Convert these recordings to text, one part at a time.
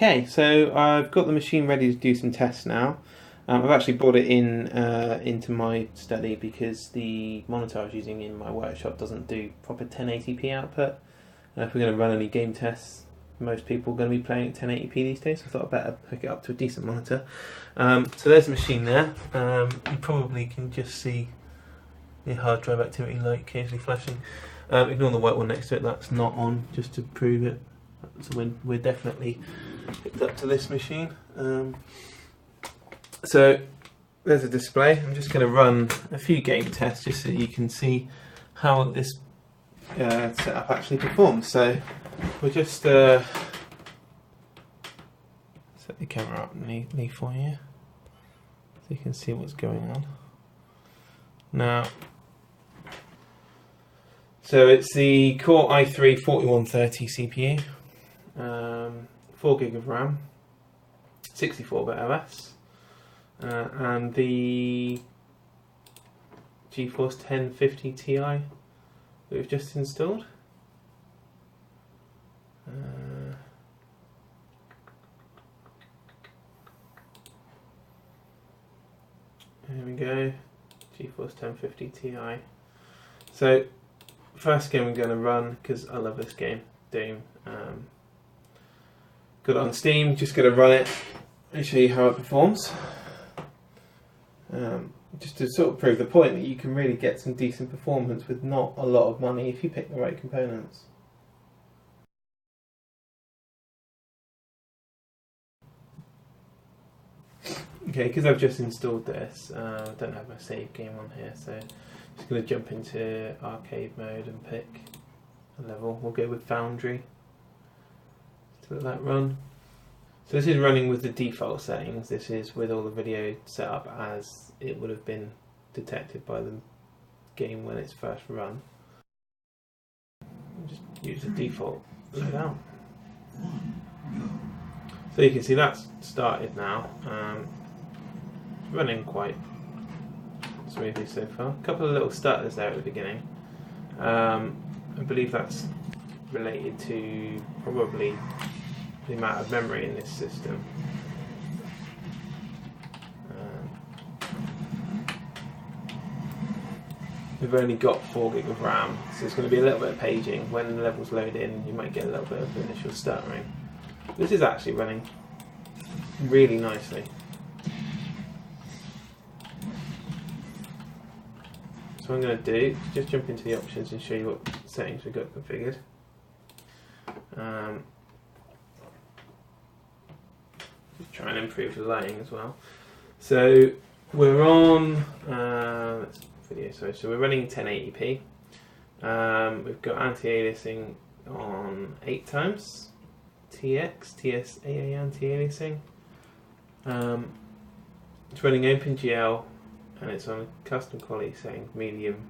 Okay, so I've got the machine ready to do some tests now. I've actually brought it in into my study because the monitor I was using in my workshop doesn't do proper 1080p output. If we're going to run any game tests, most people are going to be playing at 1080p these days, so I thought I'd better hook it up to a decent monitor. So there's the machine there. You probably can just see the hard drive activity light occasionally flashing. Ignore the white one next to it, that's not on, just to prove it. So we're definitely hooked up to this machine. So there's a display. I'm just going to run a few game tests just so you can see how this setup actually performs. So we'll just set the camera up neatly for you so you can see what's going on. Now, so it's the Core i3 4130 CPU, 4GB of RAM, 64-bit OS, and the GeForce 1050 Ti that we've just installed. There we go, GeForce 1050 Ti. So, first game we're going to run, because I love this game, Doom. Got it on Steam, just going to run it and show you how it performs. Just to sort of prove the point that you can really get some decent performance with not a lot of money if you pick the right components. Okay, because I've just installed this, I don't have my save game on here, so I'm just going to jump into arcade mode and pick a level. We'll go with Foundry to let that run. So this is running with the default settings. This is with all the video set up as it would have been detected by the game when it's first run. I'll just use the default loadout. So you can see that's started now. Running quite smoothly so far. A couple of little stutters there at the beginning. I believe that's related to probably the amount of memory in this system. We've only got 4GB of RAM, so it's going to be a little bit of paging. When the levels load in, you might get a little bit of initial stuttering. This is actually running really nicely. So what I'm going to do is just jump into the options and show you what settings we've got configured. Just try and improve the lighting as well. So we're on so we're running 1080p. We've got anti-aliasing on 8 times. TSAA anti-aliasing. It's running OpenGL and it's on custom quality setting, medium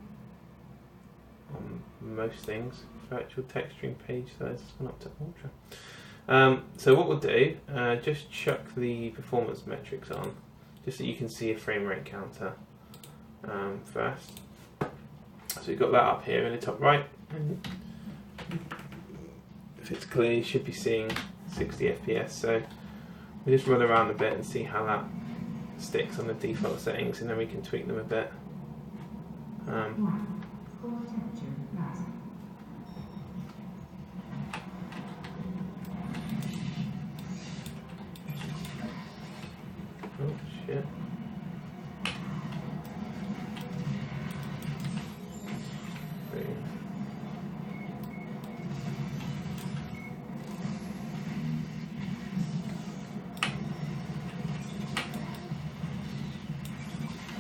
on most things. Virtual texturing page size has gone up to ultra. So what we'll do, just chuck the performance metrics on, just so you can see a frame rate counter first. So we've got that up here in the top right. And if it's clear, you should be seeing 60 FPS. So we just run around a bit and see how that sticks on the default settings, and then we can tweak them a bit. Oh shit.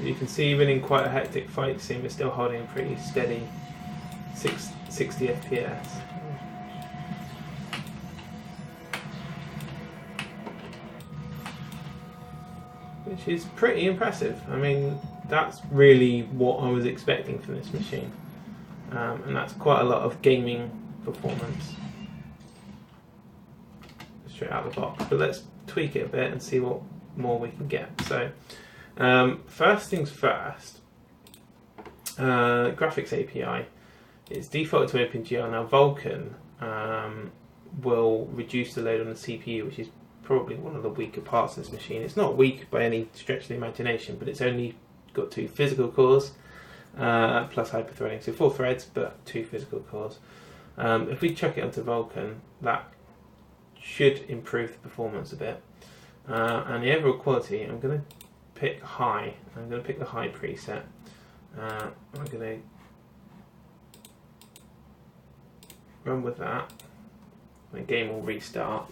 You can see even in quite a hectic fight scene, we're still holding a pretty steady 60 FPS. Which is pretty impressive. I mean, that's really what I was expecting from this machine. And that's quite a lot of gaming performance straight out of the box. But let's tweak it a bit and see what more we can get. So first things first, graphics API is defaulted to OpenGL. Now Vulkan will reduce the load on the CPU, which is probably one of the weaker parts of this machine. It's not weak by any stretch of the imagination, but it's only got 2 physical cores plus hyperthreading, so 4 threads but 2 physical cores. If we chuck it onto Vulkan, that should improve the performance a bit. And the overall quality, I'm going to pick high. I'm going to pick the high preset. I'm going to run with that. The game will restart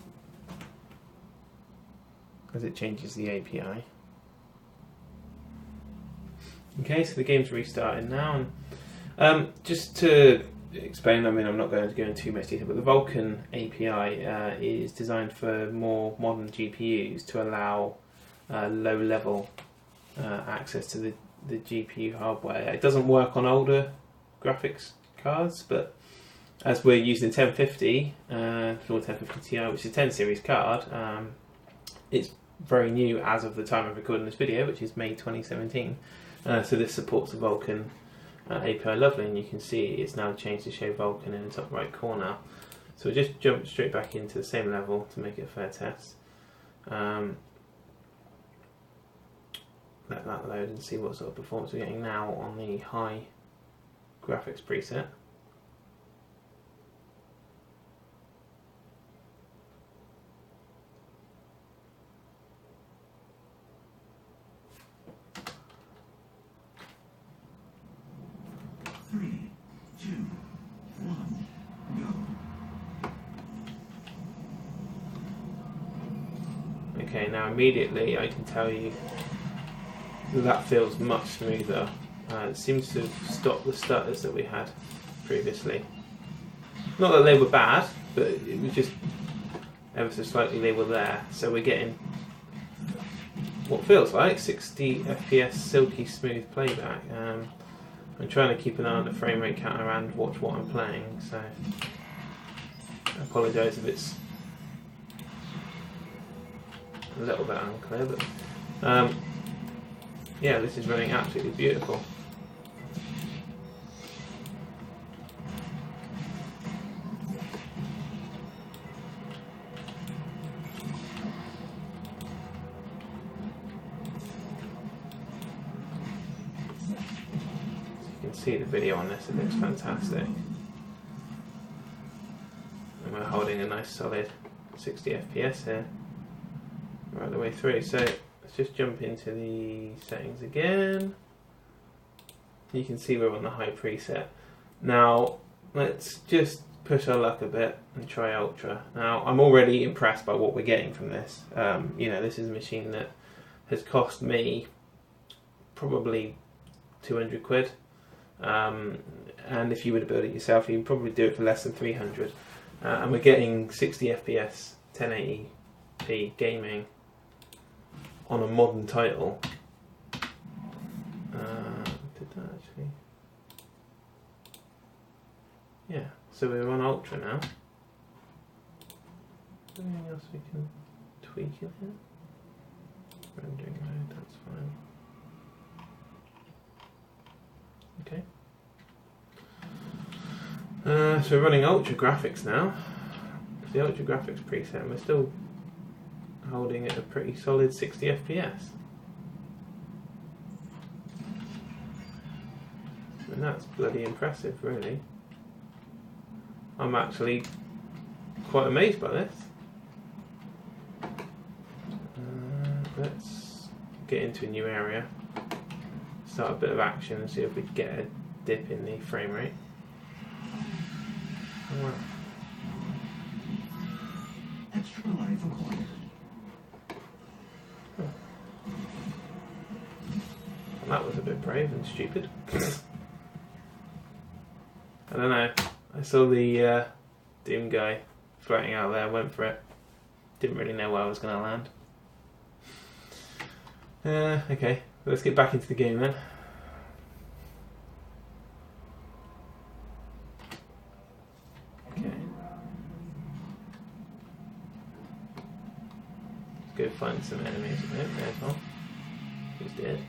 as it changes the API. Okay, so the game's restarting now. And just to explain, I mean, I'm not going to go into too much detail, but the Vulkan API is designed for more modern GPUs to allow low-level access to the GPU hardware. It doesn't work on older graphics cards, but as we're using 1050, Floor 1050 Ti, which is a 10 series card, it's very new as of the time of recording this video, which is May 2017. So this supports the Vulkan API lovely, and you can see it's now changed to show Vulkan in the top right corner. So we'll just jump straight back into the same level to make it a fair test. Let that load and see what sort of performance we're getting now on the high graphics preset. Okay, now immediately I can tell you that feels much smoother. It seems to have stopped the stutters that we had previously. Not that they were bad, but it was just ever so slightly they were there. So we're getting what feels like 60 FPS silky smooth playback. I'm trying to keep an eye on the frame rate counter and watch what I'm playing, so I apologise if it's a little bit unclear, but yeah, this is running absolutely beautiful. You can see the video on this, it looks fantastic. And we're holding a nice solid 60 FPS here right the way through. So let's just jump into the settings again. You can see we're on the high preset. Now let's just push our luck a bit and try Ultra. Now I'm already impressed by what we're getting from this. You know, this is a machine that has cost me probably 200 quid. And if you were to build it yourself, you'd probably do it for less than 300. And we're getting 60 FPS, 1080p gaming on a modern title. Did that actually? Yeah, so we're on Ultra now. Anything else we can tweak in here? Rendering mode, that's fine. Okay. So we're running Ultra Graphics now. It's the Ultra Graphics preset, and we're still holding at a pretty solid 60 FPS. And that's bloody impressive, really. I'm actually quite amazed by this. Let's get into a new area, start a bit of action and see if we can get a dip in the frame rate. Oh, wow. Extra life required. That was a bit brave and stupid. I don't know. I saw the Doom guy floating out there, went for it. Didn't really know where I was going to land. Okay, let's get back into the game then. Okay. Let's go find some enemies. Oh, there's one. He's dead.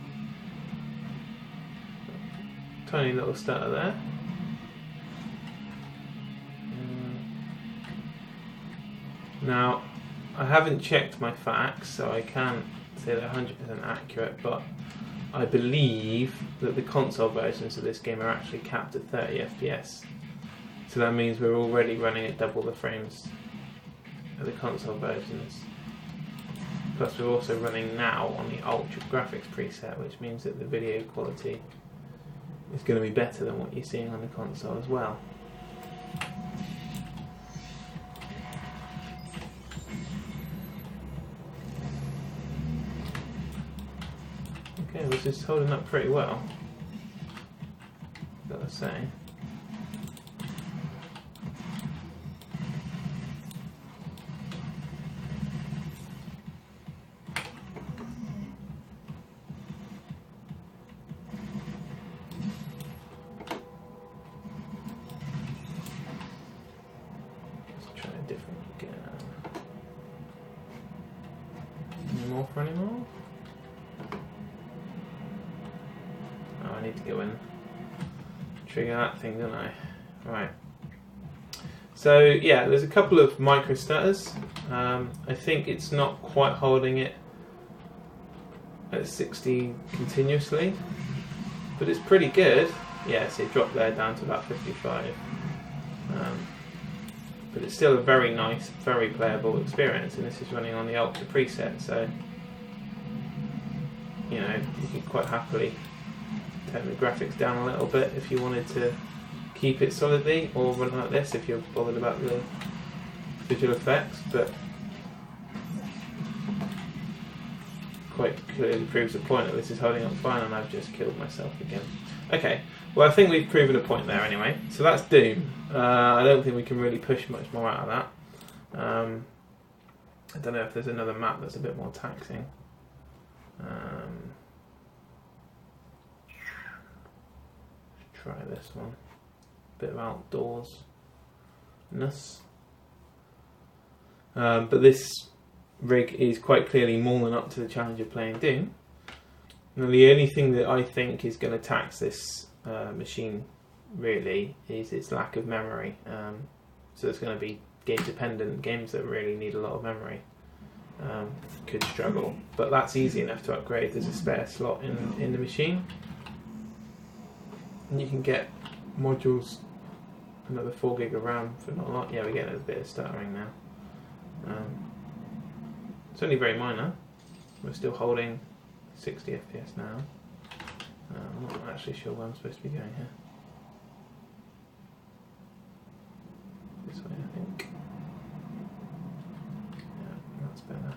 Tiny little stutter there. Now, I haven't checked my facts, so I can't say they're 100% accurate, but I believe that the console versions of this game are actually capped at 30 FPS. So that means we're already running at double the frames of the console versions. Plus we're also running now on the Ultra Graphics preset, which means that the video quality is going to be better than what you're seeing on the console as well. Okay, this is holding up pretty well, gotta say. Let's try a different gun. Any more for any more? Oh, I need to go in. Trigger that thing, don't I? Right. So yeah, there's a couple of micro stutters. I think it's not quite holding it at 60 continuously, but it's pretty good. Yeah, so it dropped there down to about 55. But it's still a very nice, very playable experience, and this is running on the Ultra preset, so you know, you can quite happily turn the graphics down a little bit if you wanted to keep it solidly, or run like this if you're bothered about the visual effects, but quite clearly proves the point that this is holding up fine, and I've just killed myself again. Okay, well I think we've proven a point there anyway, so that's Doom. I don't think we can really push much more out of that. I don't know if there's another map that's a bit more taxing. Try this one. Bit of outdoorsness. But this rig is quite clearly more than up to the challenge of playing Doom. Now the only thing that I think is going to tax this machine really is its lack of memory. So it's going to be game dependent. Games that really need a lot of memory could struggle, but that's easy enough to upgrade. There's a spare slot in the machine, and you can get modules, another 4 gig of RAM for not a lot. Yeah, we're getting a bit of stuttering now. It's only very minor. We're still holding 60 FPS now. I'm not actually sure where I'm supposed to be going here. This way, I think. Yeah, that's better.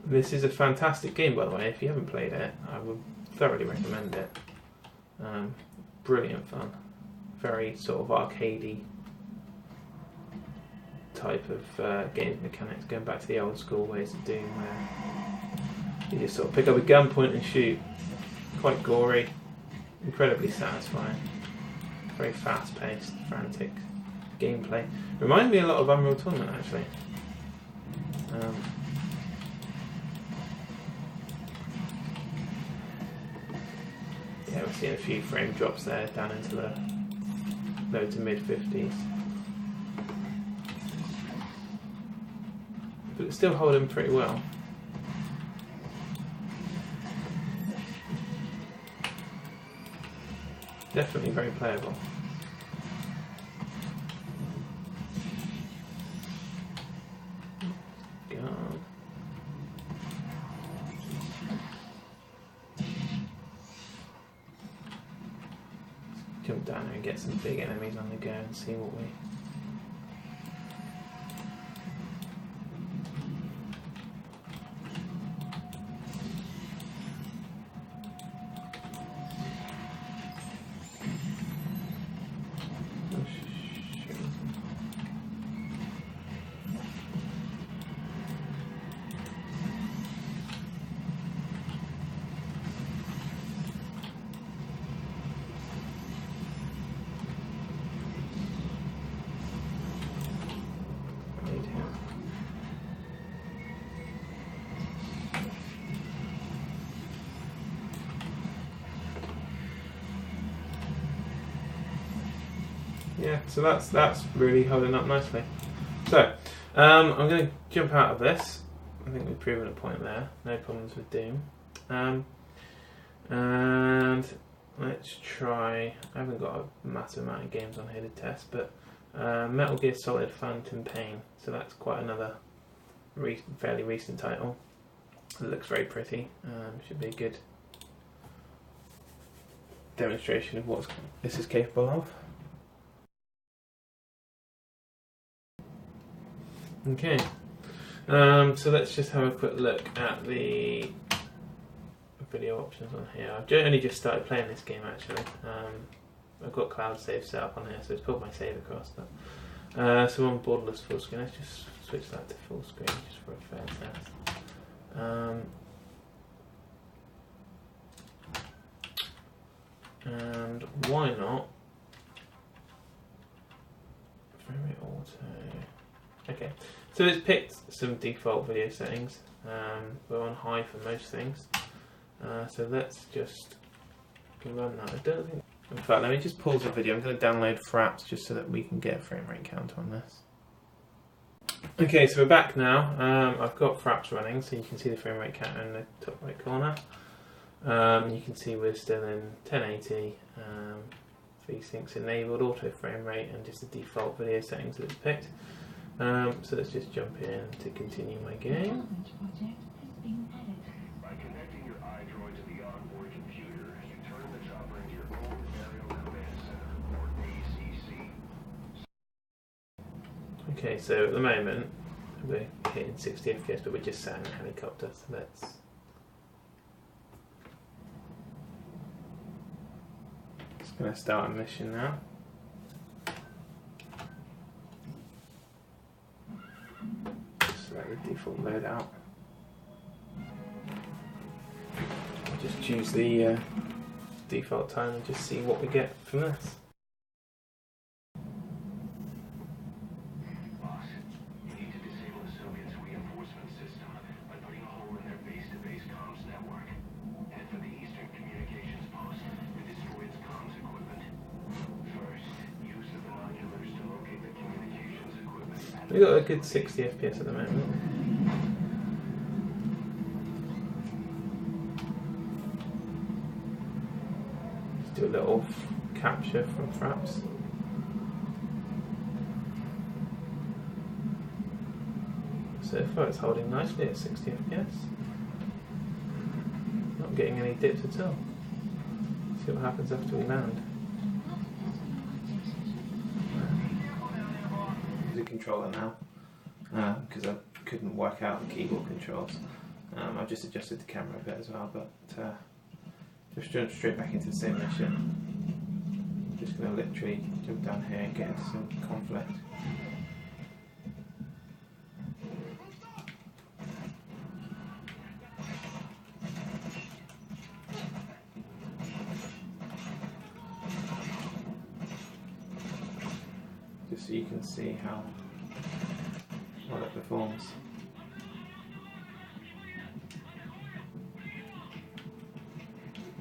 This is a fantastic game, by the way. If you haven't played it, I would thoroughly recommend it. Brilliant fun. Very sort of arcadey type of game mechanics, going back to the old school ways of doing where you just sort of pick up a gun, point and shoot. Quite gory, incredibly satisfying. Very fast-paced, frantic gameplay. Reminds me a lot of Unreal Tournament, actually. Yeah, we're seeing a few frame drops there, down into the low to mid 50s. But it's still holding pretty well. Definitely very playable. God. Jump down there and get some big enemies on the go and see what we... yeah, so that's really holding up nicely. So I'm going to jump out of this. I think we've proven a point there. No problems with Doom. And let's try. I haven't got a massive amount of games on here to test, but Metal Gear Solid: Phantom Pain. So that's quite another fairly recent title. It looks very pretty. Should be a good demonstration of what this is capable of. Okay, so let's just have a quick look at the video options on here. I've only just started playing this game actually. I've got cloud save set up on here, so it's pulled my save across. But, so on borderless full screen, let's just switch that to full screen just for a fair test. And why not? Frame rate auto. Okay, so it's picked some default video settings. We're on high for most things. So let's just run that. I don't think. In fact, let me just pause the video. I'm going to download Fraps just so that we can get a frame rate count on this. Okay, so we're back now. I've got Fraps running, so you can see the frame rate counter in the top right corner. You can see we're still in 1080, FreeSync's enabled, auto frame rate, and just the default video settings that it's picked. So let's just jump in to continue my game. By connecting your iDroid to the onboard computer, you turn the chopper into your own aerial command center, or ACC. Okay, so at the moment we're hitting 60 FPS, but we're just sat in a helicopter, so let's just going to start a mission now. Select the default loadout. Just choose the default time and just see what we get from this. Boss, you need to disable the Soviets' reinforcement system by putting a hole in their base-to-base comms network. Head for the Eastern Communications Post to destroy its comms equipment. First, use the binoculars to locate the communications equipment. We've got a good 60 FPS at the moment. Do a little capture from Fraps. So far it's holding nicely at 60 FPS. Not getting any dips at all. See what happens after we land. Use a controller now because I couldn't work out the keyboard controls. I've just adjusted the camera a bit as well, but just jump straight back into the same mission. Just going to literally jump down here and get into some conflict. Just so you can see how well it performs.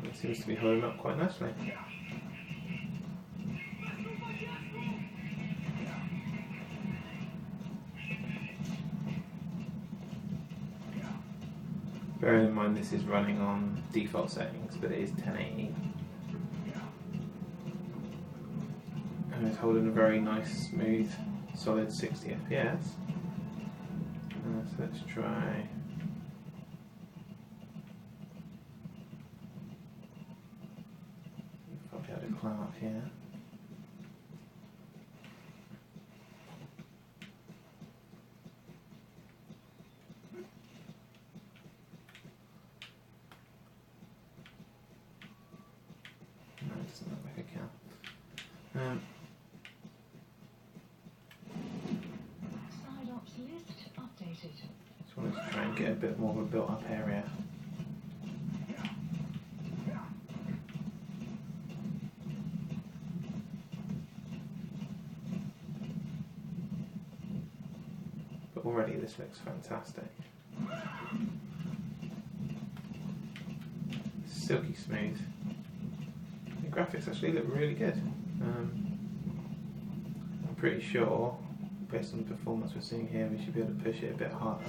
It seems to be holding up quite nicely. Bearing in mind this is running on default settings, but it is 1080. And it's holding a very nice, smooth, solid 60 FPS. So let's try. Probably had to climb up here. No, it doesn't look like I can. Side ops list updated. Just wanted to try and get a bit more of a built-up area. But already this looks fantastic. Silky smooth. The graphics actually look really good. pretty sure, based on the performance we're seeing here, we should be able to push it a bit harder.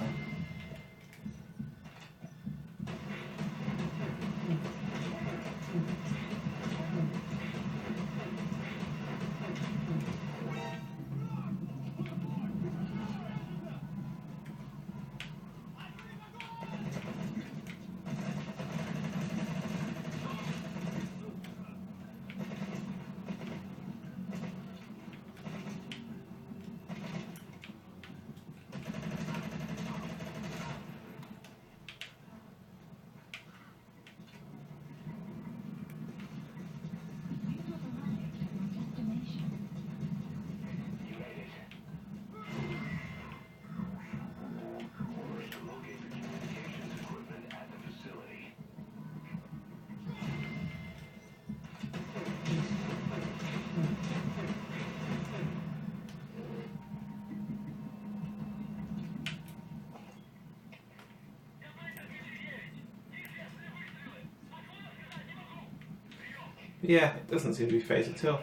Yeah, it doesn't seem to be phased at all.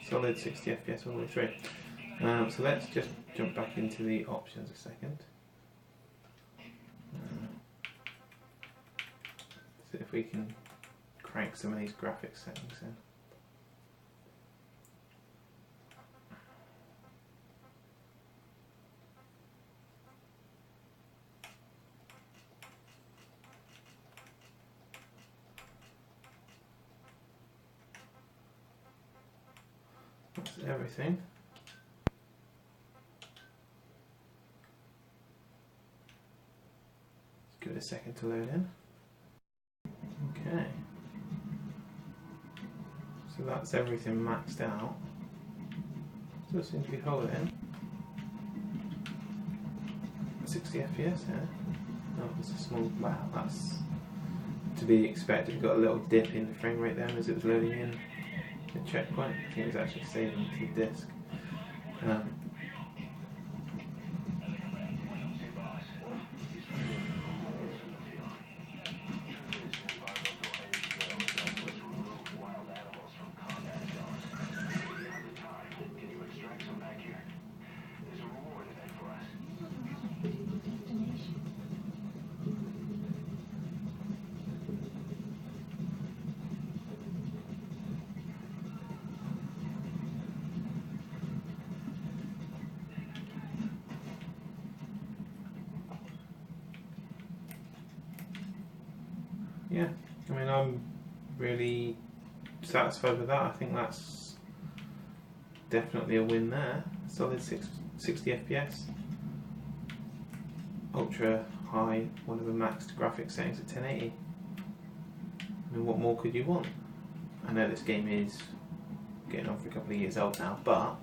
Solid 60 FPS all the way through. So let's just jump back into the options a second. See if we can crank some of these graphics settings in. That's everything. Let's give it a second to load in. Okay. So that's everything maxed out. Still seems to be holding 60 FPS here. Oh, it's a small, wow, that's to be expected. We've got a little dip in the frame rate there as it was loading in the checkpoint. I think it was actually saving to the disk. Yeah, I mean, I'm really satisfied with that. I think that's definitely a win there. Solid 60 FPS, ultra high, one of the maxed graphics settings at 1080. I mean, what more could you want? I know this game is getting on for a couple of years old now, but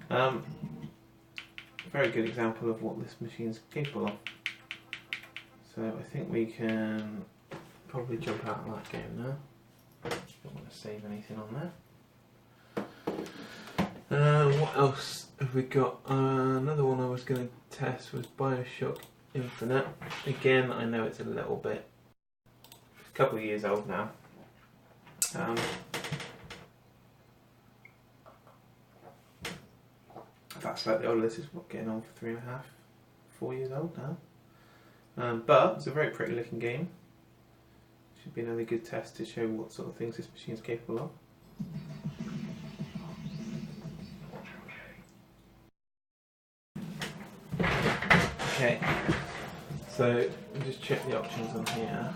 a very good example of what this machine's capable of. So I think we can probably jump out of that game now. Don't want to save anything on there. What else have we got? Another one I was going to test was BioShock Infinite. Again, I know it's a little bit, a couple of years old now. That's slightly older. This is what, getting on for 3.5, 4 years old now. But it's a very pretty looking game. Should be another good test to show what sort of things this machine is capable of. Okay, so we'll just check the options on here,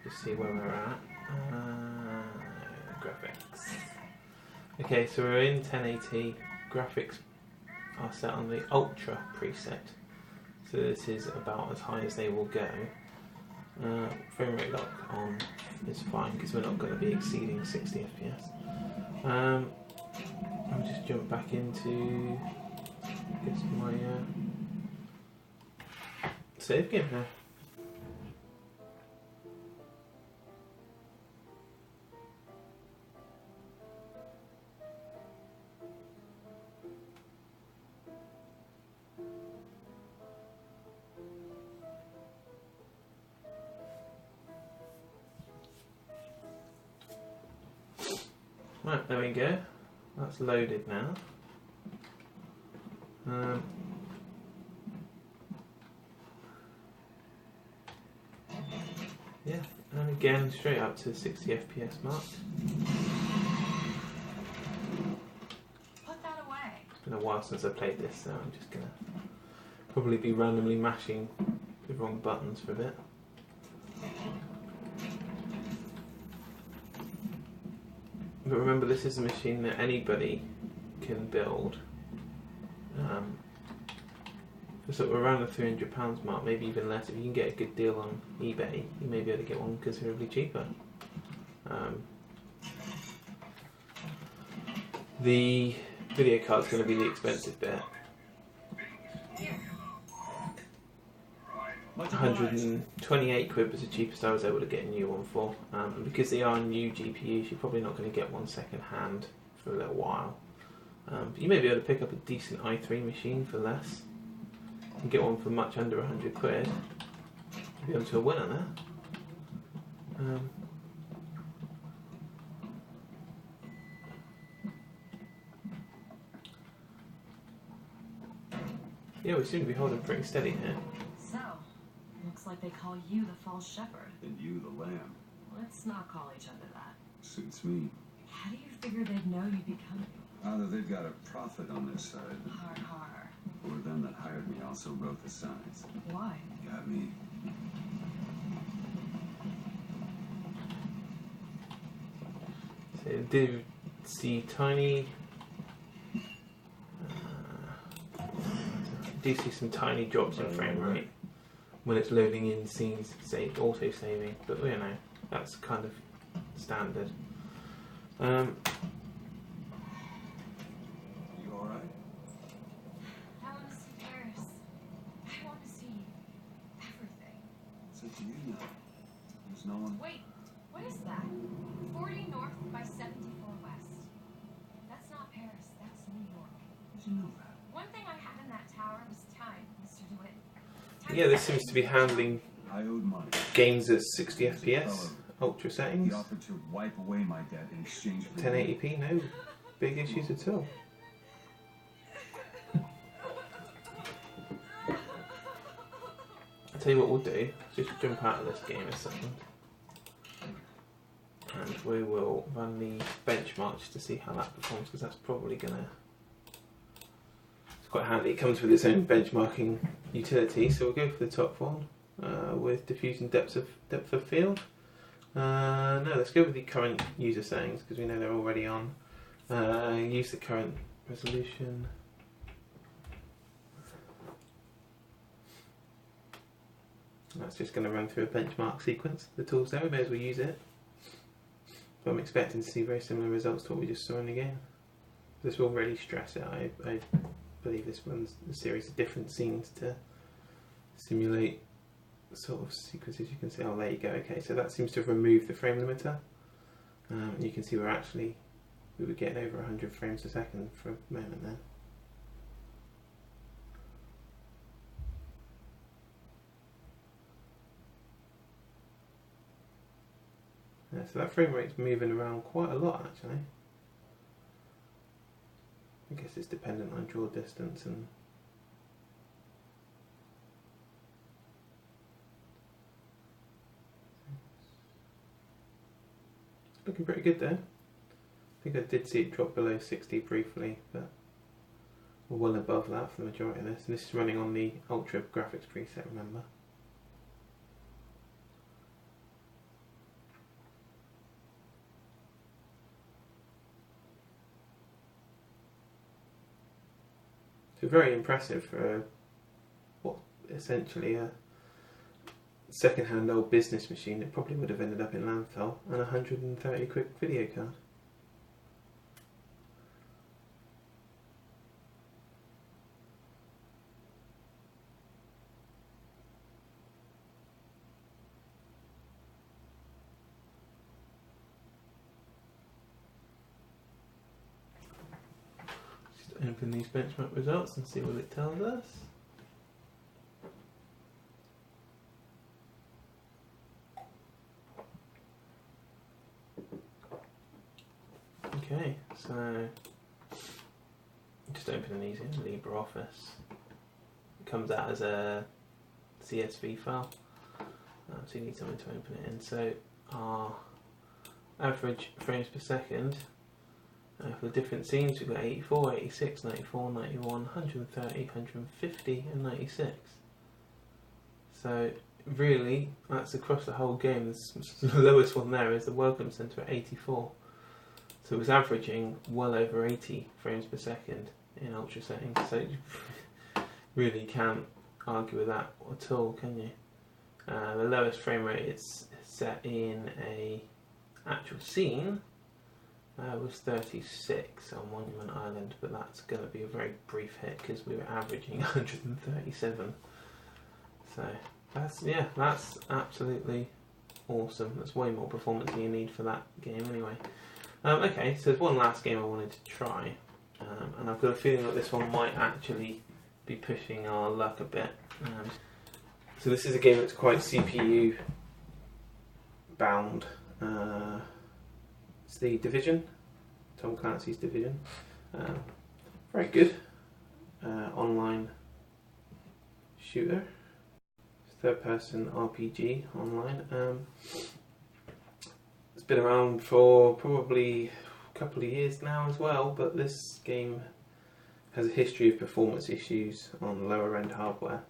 just see where we're at. Graphics. Okay, so we're in 1080. Graphics are set on the Ultra preset, so this is about as high as they will go. Frame rate lock on is fine because we're not going to be exceeding 60 FPS. I'll just jump back into my save game now. Right, there we go. That's loaded now. Yeah, and again straight up to 60 FPS mark. Put that away. It's been a while since I played this, so I'm just gonna probably be randomly mashing the wrong buttons for a bit. But remember, this is a machine that anybody can build. For sort of around the £300 mark, maybe even less. If you can get a good deal on eBay, you may be able to get one considerably cheaper. The video card's going to be the expensive bit. 128 quid was the cheapest I was able to get a new one for. And because they are new GPUs, you're probably not going to get one second hand for a little while. But you may be able to pick up a decent i3 machine for less. You can get one for much under 100 quid. You'll be onto a winner there. Yeah, we seem to be holding pretty steady here. So, looks like they call you the false shepherd. And you the lamb. Let's not call each other that. Suits me. How do you figure they'd know you'd be coming? Either they've got a profit on their side, Har har. or them that hired me also wrote the signs. Why? Got me. So do see tiny. Do see some tiny drops in frame rate when it's loading in scenes, say auto saving, but you know that's kind of standard. You alright? I want to see Paris. I want to see everything. So do you know? There's no one. Wait, what is that? 40 north by 74 west. That's not Paris, that's New York. Did you know that? One thing I had in that tower was time, Mr. DeWitt. Time Yeah, this seems to be handling I owed money. games at 60 FPS, ultra He settings, offered to wipe away my debt in exchange for 1080p, no big issues at all. I'll tell you what we'll do, just jump out of this game a second. And we will run the benchmarks to see how that performs, because that's probably gonna. It's quite handy. It comes with its own benchmarking utility. So we'll go for the top one with diffusion depth of field. No, let's go with the current user settings because we know they're already on. Use the current resolution. And that's just going to run through a benchmark sequence. The tool's there, we may as well use it. But I'm expecting to see very similar results to what we just saw in the game. This will really stress it. I believe this runs a series of different scenes to simulate sort of sequences. You can see, oh, there you go. Okay, so that seems to have removed the frame limiter, and you can see we were getting over 100 frames a second for a moment there. Yeah, so that frame rate's moving around quite a lot actually. I guess it's dependent on draw distance and it's looking pretty good there. I think I did see it drop below 60 briefly, but we're well above that for the majority of this. And this is running on the Ultra graphics preset, remember. So very impressive for what essentially a second-hand old business machine that probably would have ended up in landfill, and a 130 quid video card. Open these benchmark results and see what it tells us. Okay, so just open and use it in LibreOffice. It comes out as a CSV file, so you need something to open it in. So our average frames per second for the different scenes, we've got 84, 86, 94, 91, 130, 150 and 96. So really, that's across the whole game. The lowest one there is the Welcome Center at 84. So it was averaging well over 80 frames per second in ultra settings. So you really can't argue with that at all, can you? The lowest frame rate it's set in a actual scene was 36 on Monument Island, but that's going to be a very brief hit because we were averaging 137. So that's absolutely awesome. That's way more performance than you need for that game anyway. Okay, so there's one last game I wanted to try, and I've got a feeling that this one might actually be pushing our luck a bit. So this is a game that's quite CPU bound. It's the Division, Tom Clancy's Division. Very good online shooter. Third person RPG online. It's been around for probably a couple of years now as well, but this game has a history of performance issues on lower end hardware,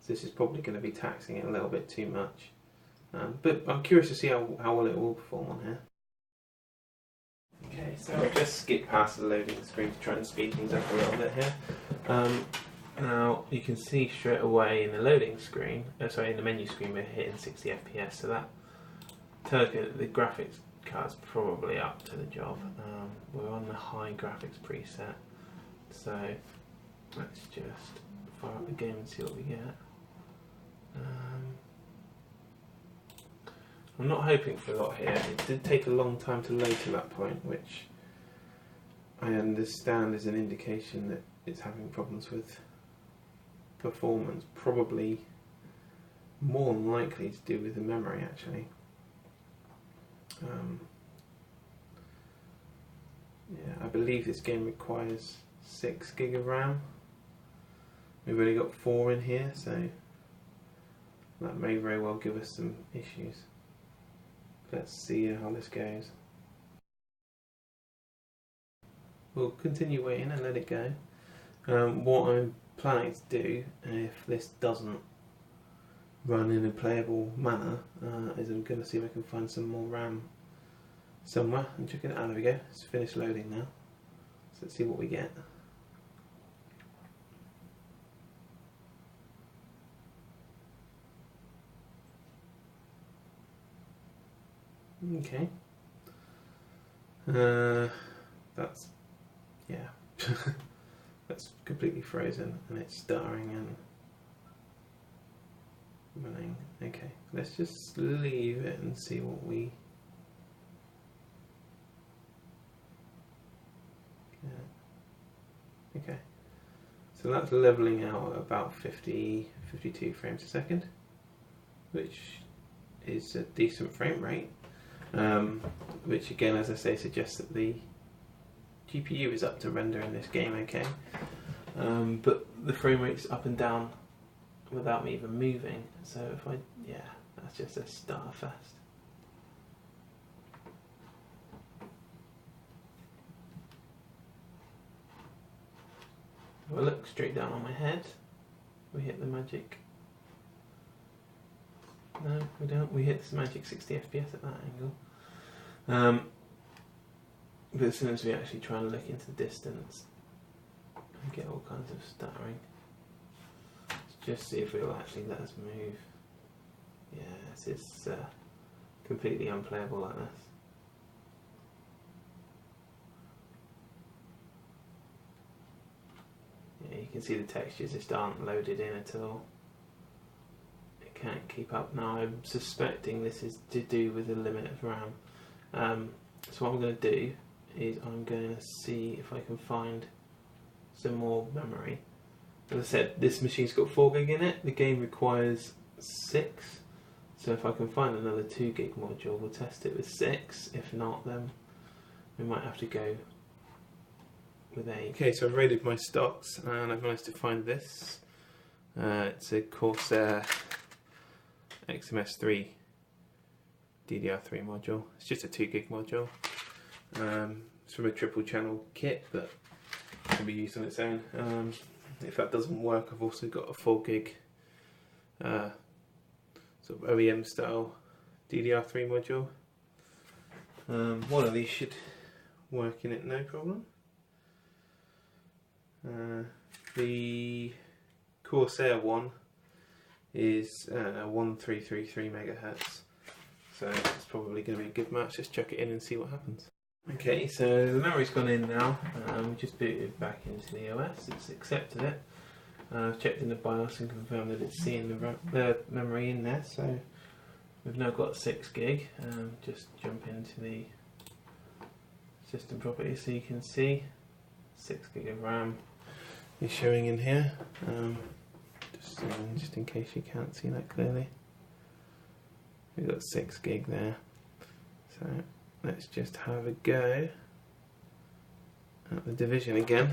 so this is probably going to be taxing it a little bit too much. But I'm curious to see how well it will perform on here. Okay, so I've just skipped past the loading screen to try and speed things up a little bit here. Now you can see straight away in the loading screen, in the menu screen, we're hitting 60 FPS, so that tells me that the graphics card's probably up to the job. We're on the high graphics preset, so let's just fire up the game and see what we get. I'm not hoping for a lot here. It did take a long time to load to that point, which I understand is an indication that it's having problems with performance, probably more than likely to do with the memory actually. Yeah, I believe this game requires 6 gig of RAM. We've only got 4 in here, so that may very well give us some issues. Let's see how this goes. We'll continue waiting and let it go. What I'm planning to do, if this doesn't run in a playable manner, is I'm going to see if I can find some more RAM somewhere and check it out. There we go. It's finished loading now. So let's see what we get. Okay. That's, yeah. That's completely frozen and it's stuttering and running. Okay, let's just leave it and see what we get. Okay, so that's leveling out at about 52 frames a second, which is a decent frame rate, which again, as I say, suggests that the GPU is up to render in this game okay, but the frame rate's up and down without me even moving, so if I, yeah, that's just a stutter fest. If I look straight down on my head, we hit the magic. No, we don't. We hit this magic 60 FPS at that angle. But as soon as we actually try and look into the distance, we get all kinds of stuttering. Let's just see if it'll actually let us move. Yes, it's completely unplayable like this. Yeah, you can see the textures just aren't loaded in at all. It can't keep up. Now I'm suspecting this is to do with the limit of RAM. So what I'm going to do is I'm going to see if I can find some more memory. As I said, this machine's got 4 gig in it, the game requires 6, so if I can find another 2 gig module, we'll test it with 6. If not, then we might have to go with a... Okay, so I've raided my stocks and I've managed to find this. It's a Corsair XMS3 DDR3 module. It's just a 2 gig module. It's from a triple channel kit that can be used on its own. If that doesn't work, I've also got a 4 gig sort of OEM style DDR3 module. One of these should work in it no problem. The Corsair one is 1333 megahertz, so it's probably going to be a good match. Just chuck it in and see what happens. Okay, so the memory's gone in now. We just booted it back into the OS. It's accepted it. I've checked in the BIOS and confirmed that it's seeing the memory in there. So we've now got 6 gig. Just jump into the system properties so you can see 6 gig of RAM is showing in here. Just in case you can't see that clearly, we've got 6 gig there. So let's just have a go at the division again.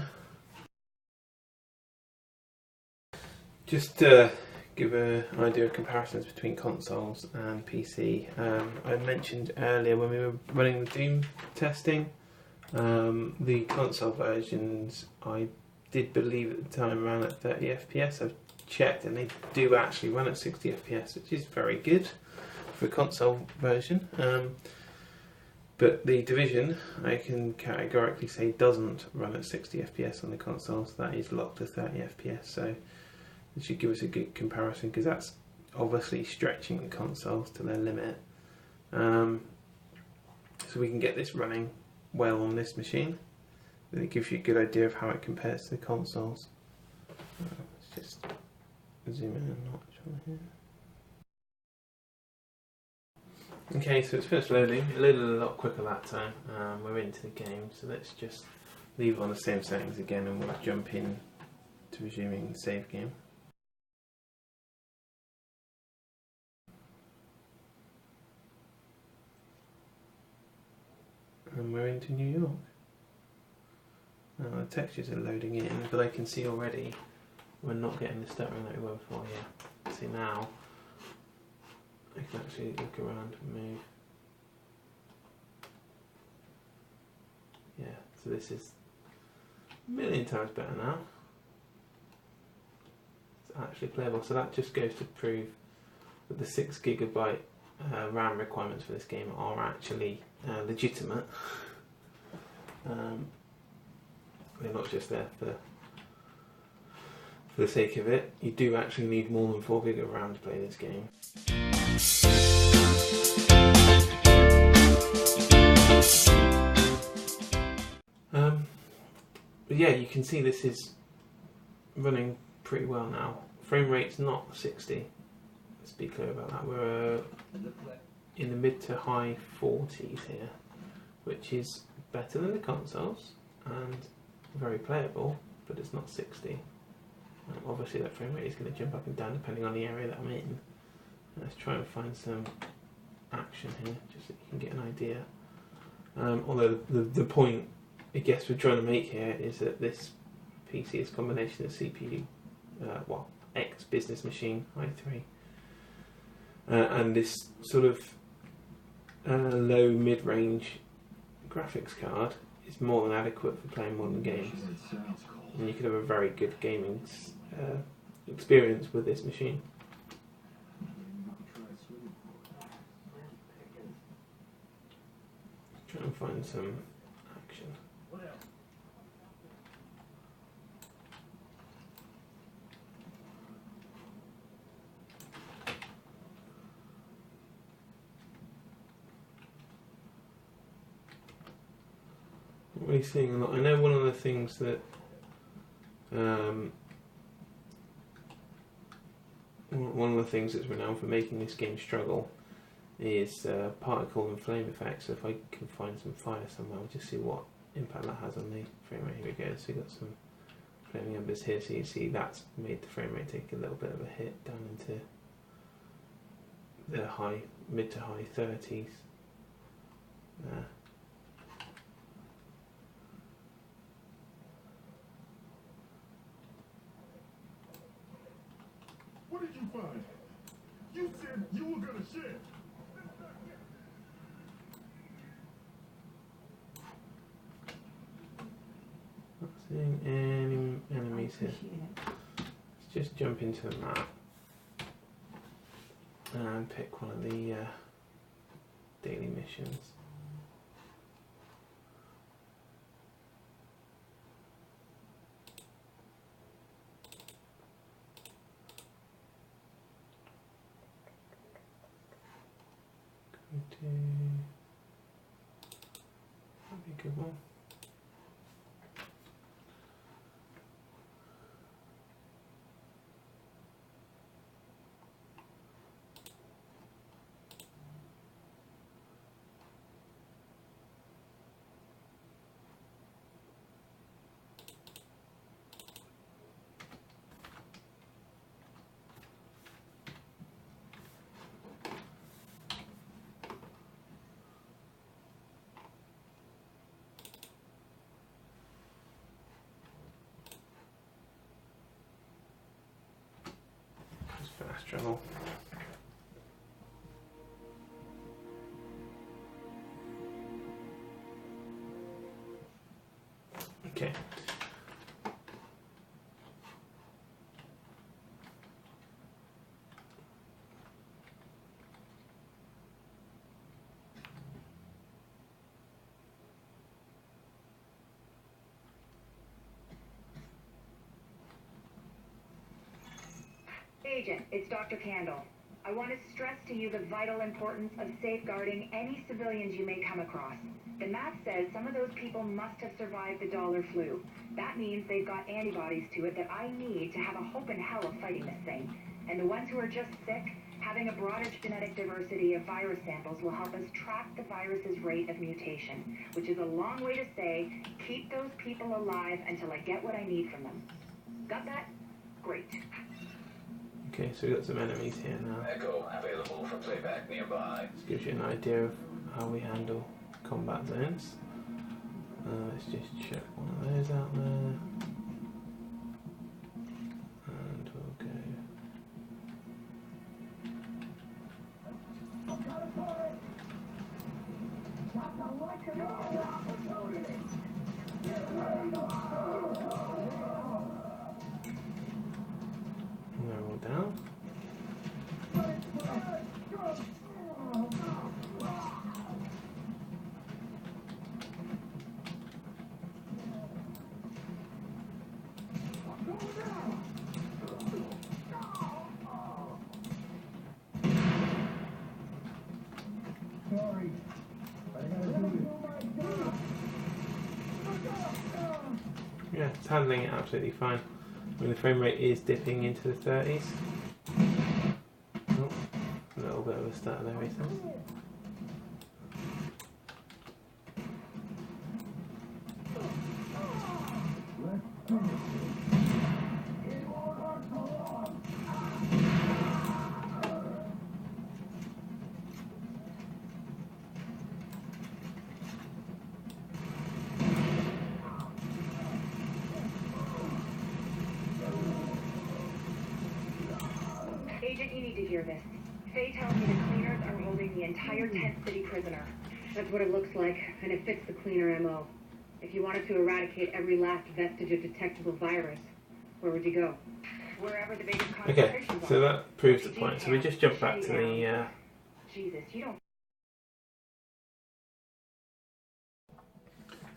Just to give an idea of comparisons between consoles and PC, I mentioned earlier when we were running the Doom testing, the console versions I did believe at the time ran at 30 FPS. I've checked and they do actually run at 60 FPS, which is very good for a console version. But the Division, I can categorically say, doesn't run at 60 FPS on the consoles. That is locked to 30 FPS, so it should give us a good comparison, because that's obviously stretching the consoles to their limit. So we can get this running well on this machine. Then it gives you a good idea of how it compares to the consoles. Let's just zoom in a notch on here. Okay, so it's finished loading. It loaded a lot quicker that time. We're into the game, so let's just leave it on the same settings again and we'll jump in to resuming the save game. And we're into New York. Now the textures are loading in, but I can see already we're not getting the stuttering that we were before here. See now, I can actually look around and move. Yeah, so this is a million times better now. It's actually playable, so that just goes to prove that the 6 GB RAM requirements for this game are actually legitimate. They're not just there for the sake of it. You do actually need more than 4 gig of RAM to play this game. But yeah, you can see this is running pretty well now. Frame rate's not 60. Let's be clear about that. We're in the mid to high 40s here, which is better than the consoles and very playable, but it's not 60. Obviously that frame rate is going to jump up and down depending on the area that I'm in. Let's try and find some action here, just so you can get an idea. Although the point I guess we're trying to make here is that this PC is a combination of CPU, X business machine, i3, and this sort of low mid-range graphics card is more than adequate for playing modern games. And you could have a very good gaming experience with this machine. Try and find some action. Not really seeing a lot. I know one of the things that one of the things that's renowned for making this game struggle is particle and flame effects. So if I can find some fire somewhere, we'll just see what impact that has on the frame rate. Here we go. So we've got some flaming embers here, so you see that's made the frame rate take a little bit of a hit down into the mid to high 30s. What did you find? You said you were gonna share. Not seeing any enemies here. Let's just jump into the map and pick one of the daily missions. That'd be a good one. Fast travel. Okay. Agent, it's Dr. Candle. I want to stress to you the vital importance of safeguarding any civilians you may come across. The math says some of those people must have survived the dollar flu. That means they've got antibodies to it that I need to have a hope in hell of fighting this thing. And the ones who are just sick, having a broader genetic diversity of virus samples will help us track the virus's rate of mutation, which is a long way to say, keep those people alive until I get what I need from them. Got that? Great. Okay, so we've got some enemies here now. Echo available for playback nearby. This gives you an idea of how we handle combat zones. Let's just check one of those out there. And we'll go. And they're all down. Yeah, it's handling it absolutely fine. I mean, the frame rate is dipping into the 30s. Oh, a little bit of a stutter there, he says. Agent, you need to hear this. Faye tells me the cleaners are holding the entire tent city prisoner. That's what it looks like, and it fits the cleaner MO. If you wanted to eradicate every last vestige of detectable virus, where would you go? Wherever the biggest Okay, concentrations so are. that proves the point. So we just jump back to the Jesus, you don't.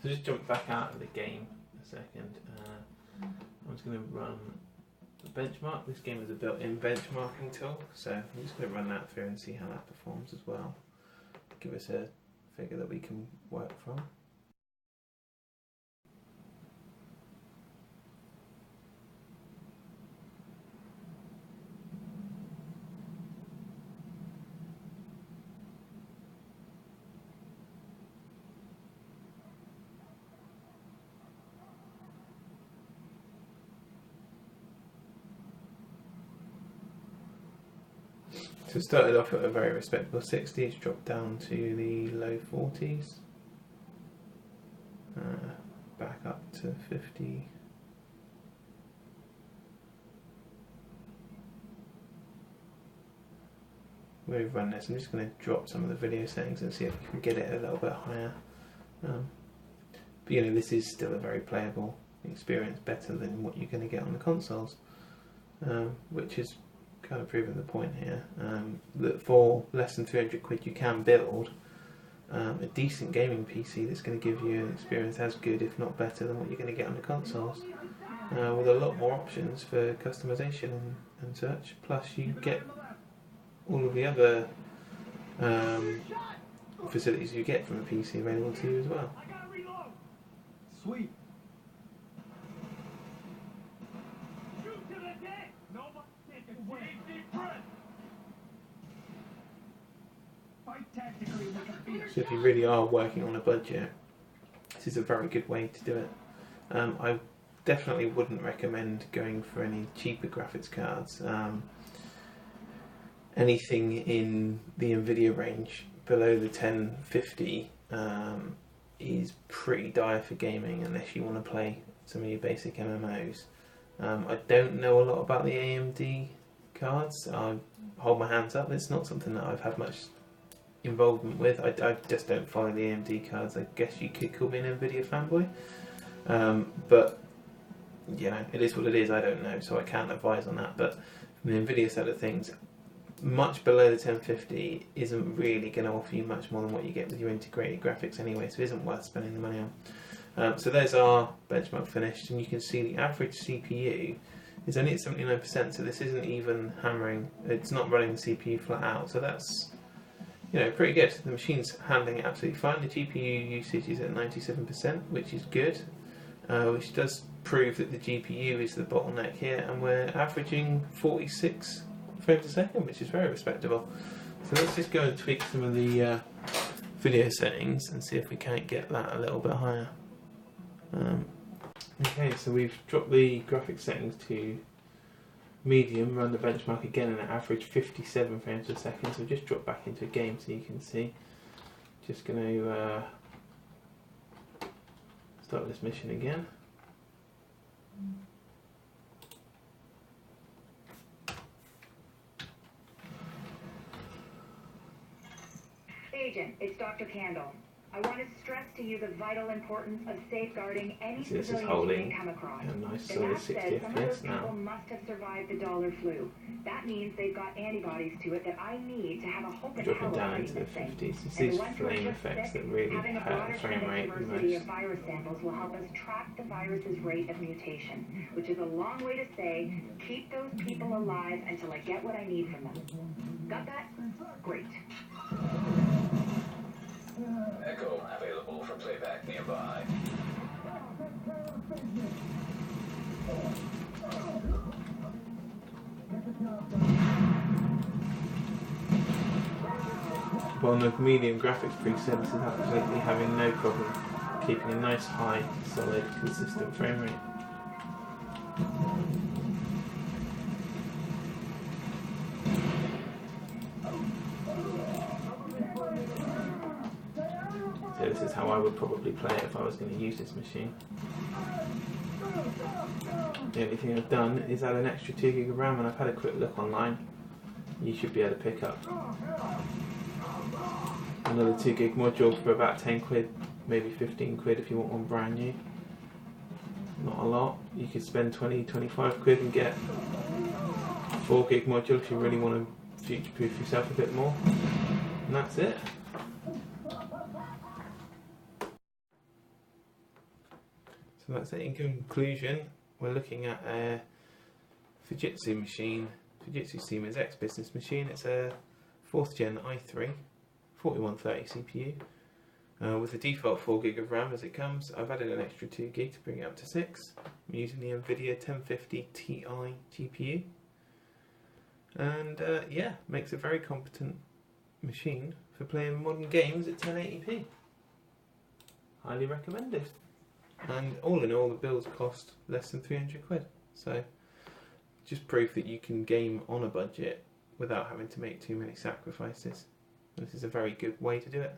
so just jump back out of the game a second. I'm just going to run the benchmark. This game has a built-in benchmarking tool, so I'm just going to run that through and see how that performs as well. Give us a figure that we can work from. So it started off at a very respectable 60, it's dropped down to the low 40s, back up to 50. we've run this, I'm just going to drop some of the video settings and see if we can get it a little bit higher. But you know, this is still a very playable experience, better than what you're going to get on the consoles, which is kind of proving the point here. That for less than 300 quid you can build a decent gaming PC that's going to give you an experience as good, if not better, than what you're going to get on the consoles, with a lot more options for customization and such. Plus you get all of the other facilities you get from a PC available to you as well. Sweet. So if you really are working on a budget, this is a very good way to do it. I definitely wouldn't recommend going for any cheaper graphics cards. Anything in the NVidia range below the 1050 is pretty dire for gaming unless you want to play some of your basic MMOs. I don't know a lot about the AMD cards. I hold my hands up, it's not something that I've had much involvement with. I just don't follow the AMD cards. I guess you could call me an NVIDIA fanboy, but you know, it is what it is. I don't know, so I can't advise on that. But from the NVIDIA side of things, much below the 1050 isn't really going to offer you much more than what you get with your integrated graphics anyway, so it isn't worth spending the money on. So there's our benchmark finished, and you can see the average CPU is only at 79%, so this isn't even hammering, it's not running the CPU flat out, so that's, you know, pretty good. The machine's handling it absolutely fine. The GPU usage is at 97%, which is good, which does prove that the GPU is the bottleneck here, and we're averaging 46 frames a second, which is very respectable. So let's just go and tweak some of the video settings and see if we can't get that a little bit higher. Okay, so we've dropped the graphics settings to medium, run the benchmark again, and it averaged 57 frames per second. So just drop back into a game so you can see. Just going to start this mission again. Agent, it's Dr. Candle. I want to stress to you the vital importance of safeguarding any So this is civilians you holding may come across. a nice The solid map 60 says some of those FPS people now. must have survived the dollar flu. That means they've got antibodies to it that I need to have a hope in hell Dropping of down fighting into the this thing. 50s. It's And the these ones who are flame just effects sick, that really having a hurt broader the frame rate the diversity of most. virus samples will help us track the virus's rate of mutation, which is a long way to say, keep those people alive until I get what I need from them. Got that? Great. Echo available for playback nearby. But on the medium graphics preset, this is absolutely having no problem keeping a nice high, solid, consistent frame rate. So this is how I would probably play it if I was going to use this machine. The only thing I've done is add an extra 2 gig of RAM, and I've had a quick look online. You should be able to pick up another 2 gig module for about 10 quid, maybe 15 quid if you want one brand new. Not a lot. You could spend 20-25 quid and get a 4 gig module if you really want to future proof yourself a bit more. And that's it. So that's it. In conclusion, we're looking at a Fujitsu machine, Fujitsu Siemens X business machine. It's a 4th gen i3 4130 CPU with the default 4 gig of RAM as it comes. I've added an extra 2 gig to bring it up to 6. I'm using the NVidia 1050 Ti GPU, and yeah, makes a very competent machine for playing modern games at 1080p. Highly recommended. And all in all, the builds cost less than 300 quid. So just proof that you can game on a budget without having to make too many sacrifices. This is a very good way to do it.